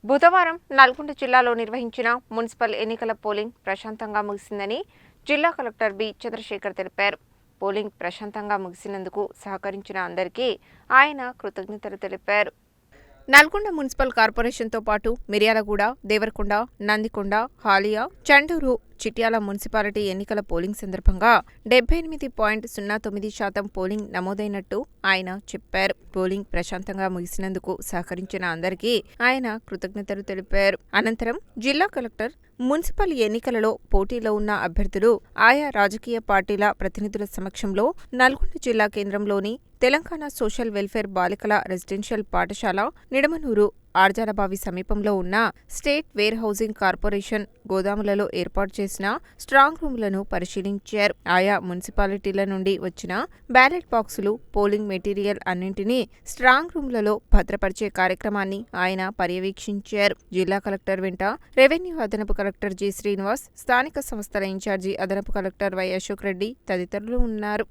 బుధవారం నల్గొండ జిల్లాలో నిర్వహించిన మున్సిపల్ ఎన్నికల పోలింగ్ ప్రశాంతంగా ముగిసిందని జిల్లా కలెక్టర్ బి చంద్రశేఖర్ తెలిపారు. పోలింగ్ ప్రశాంతంగా ముగిసినందుకు సహకరించిన అందరికీ ఆయన కృతజ్ఞతలు తెలిపారు. నల్గొండ మున్సిపల్ కార్పొరేషన్తో పాటు మిర్యాలగూడ, దేవరకొండ, నందికొండ, హాలియా, చండూరు, చిట్యాల మున్సిపాలిటీ ఎన్నికల పోలింగ్ సందర్భంగా 78.09% పోలింగ్ నమోదైనట్టు ఆయన చెప్పారు. పోలింగ్ ప్రశాంతంగా ముగిసినందుకు సహకరించిన అందరికీ ఆయన కృతజ్ఞతలు తెలిపారు. అనంతరం జిల్లా కలెక్టర్ మున్సిపల్ ఎన్నికలలో పోటీలో ఉన్న అభ్యర్థులు ఆయా రాజకీయ పార్టీల ప్రతినిధుల సమక్షంలో నల్గొండ జిల్లా కేంద్రంలోని తెలంగాణ సోషల్ వెల్ఫేర్ బాలికల రెసిడెన్షియల్ పాఠశాల, నిడమనూరు, ఆర్జాలబావి సమీపంలో ఉన్న స్టేట్ వేర్ హౌసింగ్ కార్పొరేషన్ గోదాములలో ఏర్పాటు చేసిన స్ట్రాంగ్ రూమ్లను పరిశీలించారు. ఆయా మున్సిపాలిటీల నుండి వచ్చిన బ్యాలెట్ బాక్సులు, పోలింగ్ మెటీరియల్ అన్నింటినీ స్ట్రాంగ్ రూమ్లలో భద్రపరిచే కార్యక్రమాన్ని ఆయన పర్యవేక్షించారు. జిల్లా కలెక్టర్ వెంట రెవెన్యూ అదనపు కలెక్టర్ జి. శ్రీనివాస్, స్థానిక సంస్థల ఇన్ఛార్జి అదనపు కలెక్టర్ వై. అశోక్ రెడ్డి తదితరులు ఉన్నారు.